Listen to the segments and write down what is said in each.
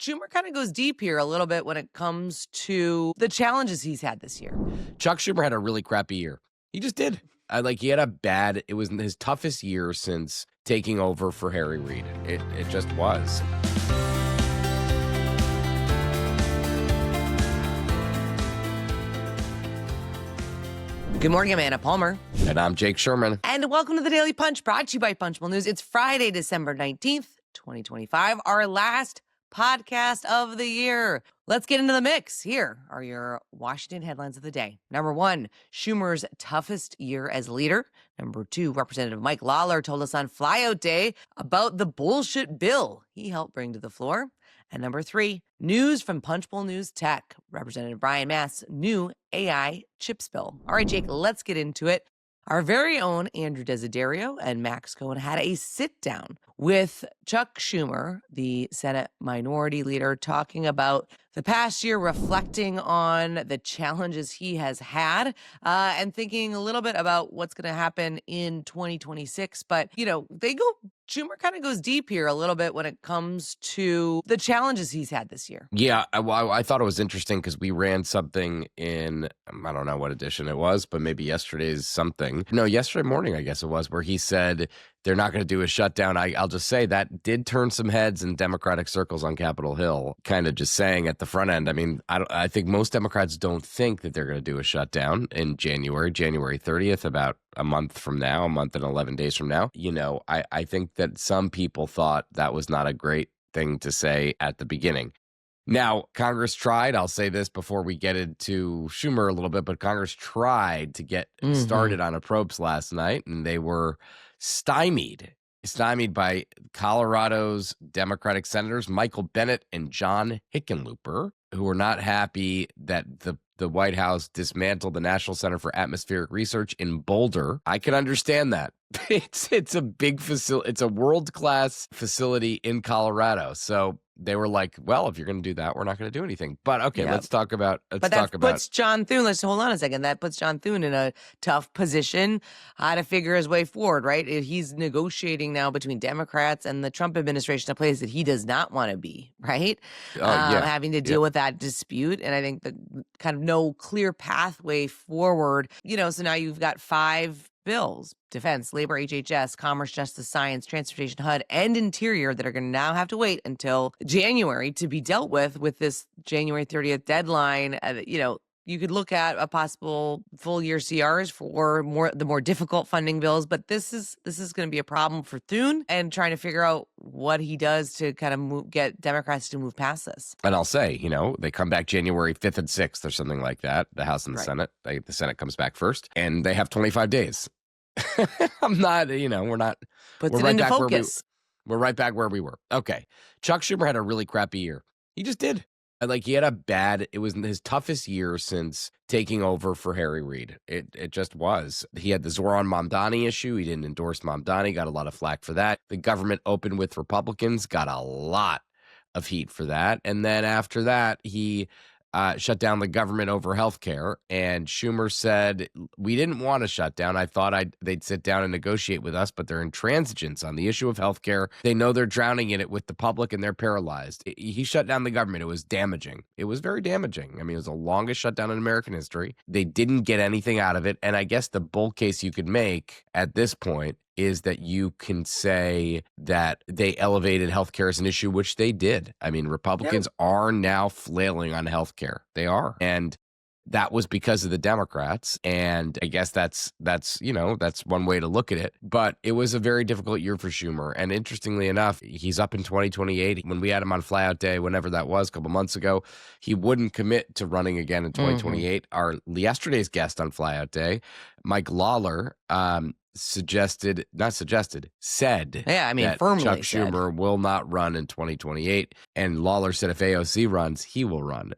Schumer kind of goes deep here a little bit when it comes to the challenges he's had this year. Chuck Schumer had a really crappy year. He just did. He had it was his toughest year since taking over for Harry Reid. It just was. Good morning, I'm Anna Palmer. And I'm Jake Sherman. And welcome to the Daily Punch, brought to you by Punchable News. It's Friday, December 19th, 2025, our last podcast of the year. Let's get into the mix. Here are your Washington headlines of the day. Number one, Schumer's toughest year as leader. Number two, Representative Mike Lawler told us on Flyout Day about the bullshit bill he helped bring to the floor. And number three, news from Punchable News Tech. Representative Brian Mast's new AI chips bill. All right, Jake, let's get into it. Our very own Andrew Desiderio and Max Cohen had a sit-down with Chuck Schumer, the Senate Minority Leader, talking about the past year, reflecting on the challenges he has had, and thinking a little bit about what's going to happen in 2026. But, Schumer kind of goes deep here a little bit when it comes to the challenges he's had this year. Yeah, I thought it was interesting because we ran something in, I don't know what edition it was, but maybe yesterday's something. No, yesterday morning, I guess it was, where he said they're not going to do a shutdown. I'll just say that did turn some heads in Democratic circles on Capitol Hill, kind of just saying at the front end. I mean, I think most Democrats don't think that they're going to do a shutdown in January 30th, about a month from now, a month and 11 days from now. I think that some people thought that was not a great thing to say at the beginning. Now, Congress tried, I'll say this before we get into Schumer a little bit, but Congress tried to get started on probes last night, and they were stymied by Colorado's Democratic senators Michael Bennet and John Hickenlooper, who were not happy that the White House dismantled the National Center for Atmospheric Research in Boulder. I can understand that. It's a big facility. It's a world-class facility in Colorado. So they were like, well, if you're going to do that, we're not going to do anything. But okay, let's talk about. Puts John Thune. Let's hold on a second. That puts John Thune in a tough position to figure his way forward. Right? He's negotiating now between Democrats and the Trump administration, a place that he does not want to be. Right? Having to deal with that dispute, and I think the kind of no clear pathway forward. So now you've got 5 bills: Defense, Labor, HHS, Commerce, Justice, Science, Transportation, HUD, and Interior that are going to now have to wait until January to be dealt with this January 30th deadline. You could look at a possible full year CRs for the more difficult funding bills, but this is going to be a problem for Thune and trying to figure out what he does to kind of get Democrats to move past this. And I'll say, they come back January 5th and 6th or something like that, the House and the Senate. The Senate comes back first, and they have 25 days. I'm not, we're not. Puts we're it right into back focus. We're right back where we were. Okay. Chuck Schumer had a really crappy year. He just did. He had it was his toughest year since taking over for Harry Reid. It just was. He had the Zoran Mamdani issue. He didn't endorse Mamdani, got a lot of flack for that. The government opened with Republicans, got a lot of heat for that. And then after that, he shut down the government over health care. And Schumer said, we didn't want to shut down. I thought they'd sit down and negotiate with us, but they're intransigents on the issue of health care. They know they're drowning in it with the public and they're paralyzed. He shut down the government. It was damaging. It was very damaging. I mean, it was the longest shutdown in American history. They didn't get anything out of it. And I guess the bull case you could make at this point is that you can say that they elevated healthcare as an issue, which they did. I mean, Republicans are now flailing on healthcare. They are. And that was because of the Democrats. And I guess that's one way to look at it. But it was a very difficult year for Schumer. And interestingly enough, he's up in 2028. When we had him on Flyout Day, whenever that was, a couple months ago, he wouldn't commit to running again in 2028. Our yesterday's guest on Flyout Day, Mike Lawler, said that firmly Chuck Schumer will not run in 2028. And Lawler said if AOC runs, he will run,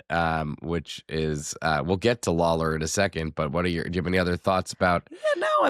which is, we'll get to Lawler in a second, but do you have any other thoughts about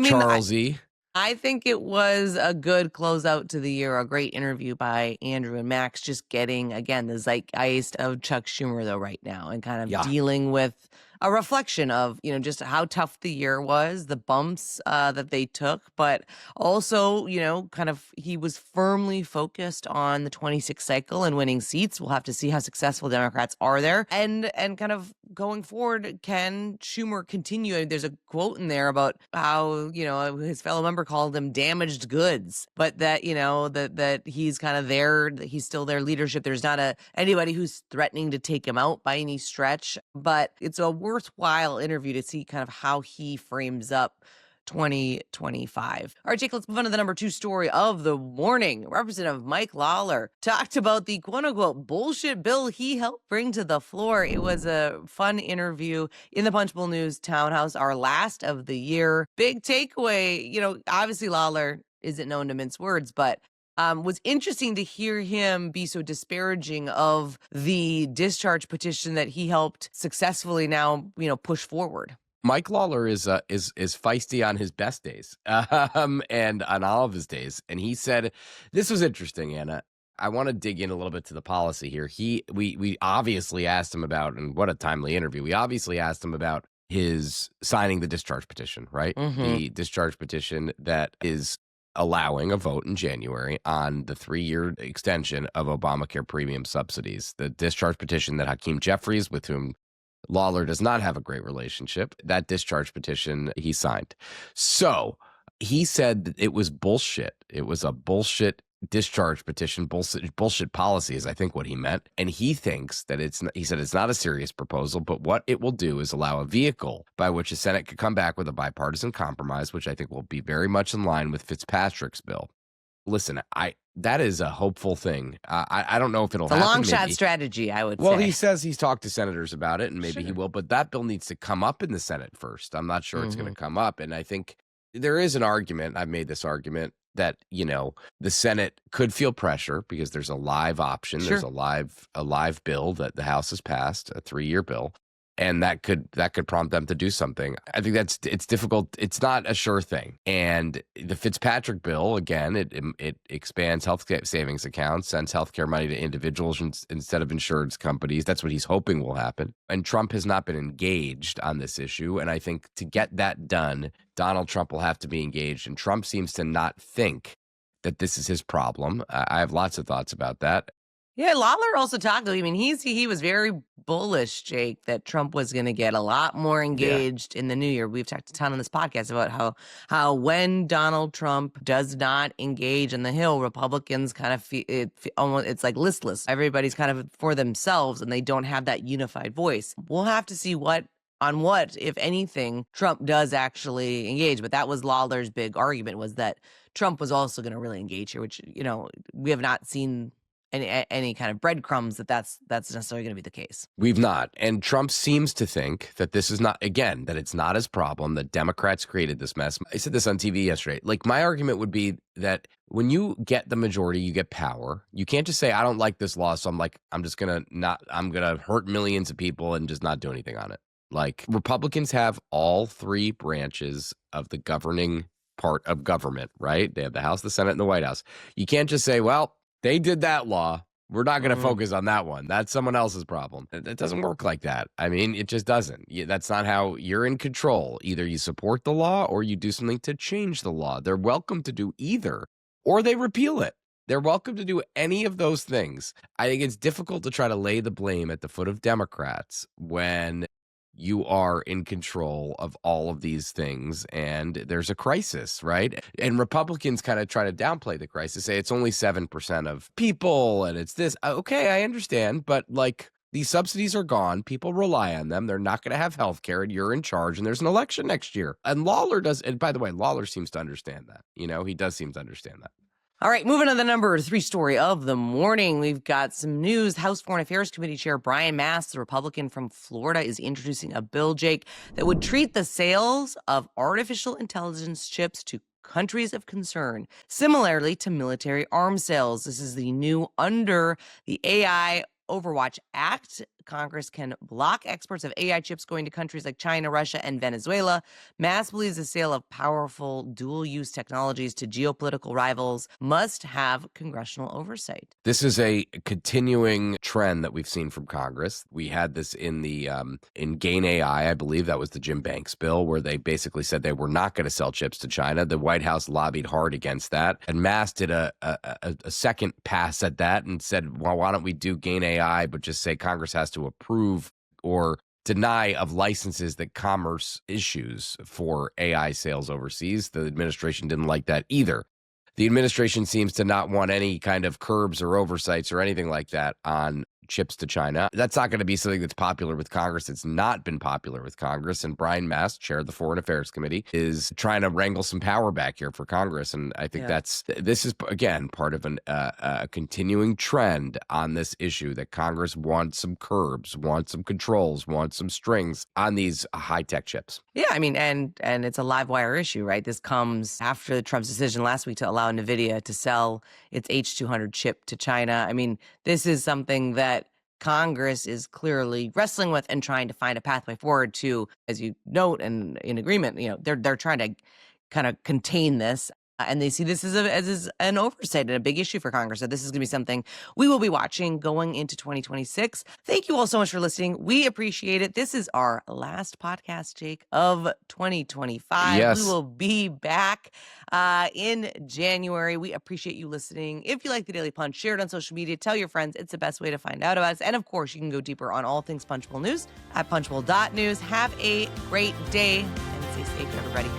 Charles E.? I think it was a good closeout to the year, a great interview by Andrew and Max, just getting, again, the zeitgeist of Chuck Schumer, though, right now, and kind of dealing with a reflection of, just how tough the year was, the bumps that they took, but also, kind of he was firmly focused on the 26 cycle and winning seats. We'll have to see how successful Democrats are there. And kind of going forward, can Schumer continue? I mean, there's a quote in there about how, his fellow member called him damaged goods, but that, that he's kind of there, that he's still their leadership. There's not anybody who's threatening to take him out by any stretch, but it's a worthwhile interview to see kind of how he frames up 2025. All right, Jake, let's move on to the number 2 story of the morning. Representative Mike Lawler talked about the quote-unquote bullshit bill he helped bring to the floor. It was a fun interview in the Punchbowl News Townhouse, our last of the year. Big takeaway, obviously Lawler isn't known to mince words, but was interesting to hear him be so disparaging of the discharge petition that he helped successfully now, push forward. Mike Lawler is feisty on his best days, and on all of his days. And he said, this was interesting, Anna. I want to dig in a little bit to the policy here. We obviously asked him about, and what a timely interview. We obviously asked him about his signing the discharge petition, right? Mm-hmm. The discharge petition that is allowing a vote in January on the 3-year extension of Obamacare premium subsidies. The discharge petition that Hakeem Jeffries, with whom Lawler does not have a great relationship, that discharge petition he signed. So he said that it was bullshit. It was a bullshit discharge petition, bullshit policy is I think what he meant. And he thinks that he said it's not a serious proposal, but what it will do is allow a vehicle by which the Senate could come back with a bipartisan compromise, which I think will be very much in line with Fitzpatrick's bill. Listen, that is a hopeful thing. I don't know if it'll happen. A long shot strategy, I would say. Well, he says he's talked to senators about it, and maybe he will, but that bill needs to come up in the Senate first. I'm not sure it's going to come up, and I think there is an argument. I've made this argument that, the Senate could feel pressure because there's a live option. Sure. There's a live bill that the House has passed, a 3-year bill. And that could prompt them to do something. I think it's difficult. It's not a sure thing. And the Fitzpatrick bill, again, it expands health savings accounts, sends healthcare money to individuals instead of insurance companies. That's what he's hoping will happen. And Trump has not been engaged on this issue. And I think to get that done, Donald Trump will have to be engaged. And Trump seems to not think that this is his problem. I have lots of thoughts about that. Yeah, Lawler also talked. I mean, he was very bullish, Jake, that Trump was going to get a lot more engaged in the new year. We've talked a ton on this podcast about how when Donald Trump does not engage in the Hill, Republicans kind of it's like listless. Everybody's kind of for themselves, and they don't have that unified voice. We'll have to see what, if anything, Trump does actually engage. But that was Lawler's big argument, was that Trump was also going to really engage here, which we have not seen any kind of breadcrumbs that's necessarily going to be the case. We've not. And Trump seems to think that this is not, again, that it's not his problem, that Democrats created this mess. I said this on TV yesterday. Like, my argument would be that when you get the majority, you get power. You can't just say, I don't like this law, so I'm going to hurt millions of people and just not do anything on it. Like, Republicans have all 3 branches of the governing part of government, right? They have the House, the Senate, and the White House. You can't just say, well, they did that law. We're not going to focus on that one. That's someone else's problem. It doesn't work like that. I mean, it just doesn't. That's not how you're in control. Either you support the law or you do something to change the law. They're welcome to do either, or they repeal it. They're welcome to do any of those things. I think it's difficult to try to lay the blame at the foot of Democrats when you are in control of all of these things and there's a crisis, right? And Republicans kind of try to downplay the crisis, say it's only 7% of people and it's this. Okay, I understand, but like, these subsidies are gone. People rely on them. They're not going to have health care, and you're in charge, and there's an election next year. And Lawler does, and by the way, Lawler seems to understand that. He does seem to understand that. All right, moving on to the number 3 story of the morning. We've got some news. House Foreign Affairs Committee Chair Brian Mast, the Republican from Florida, is introducing a bill, Jake, that would treat the sales of artificial intelligence chips to countries of concern similarly to military arms sales. This is the new under the AI Overwatch Act. Congress can block exports of AI chips going to countries like China, Russia, and Venezuela. Mass believes the sale of powerful dual-use technologies to geopolitical rivals must have congressional oversight. This is a continuing trend that we've seen from Congress. We had this in the in Gain AI, I believe that was the Jim Banks bill, where they basically said they were not going to sell chips to China. The White House lobbied hard against that, and Mass did a second pass at that and said, well, why don't we do Gain AI, but just say Congress has to approve or deny of licenses that commerce issues for AI sales overseas. The administration didn't like that either. The administration seems to not want any kind of curbs or oversights or anything like that on chips to China. That's not going to be something that's popular with Congress. It's not been popular with Congress. And Brian Mast, chair of the Foreign Affairs Committee, is trying to wrangle some power back here for Congress. And I think this is, again, part of a continuing trend on this issue that Congress wants some curbs, wants some controls, wants some strings on these high-tech chips. Yeah, I mean, and it's a live wire issue, right? This comes after Trump's decision last week to allow NVIDIA to sell its H200 chip to China. I mean, this is something that Congress is clearly wrestling with and trying to find a pathway forward to, as you note, and in agreement, they're trying to kind of contain this. And they see this as an oversight and a big issue for Congress. So this is going to be something we will be watching going into 2026. Thank you all so much for listening. We appreciate it. This is our last podcast, Jake, of 2025. Yes. We will be back in January. We appreciate you listening. If you like the Daily Punch, share it on social media. Tell your friends. It's the best way to find out about us. And, of course, you can go deeper on all things Punchbowl News at punchbowl.news. Have a great day and stay safe, everybody.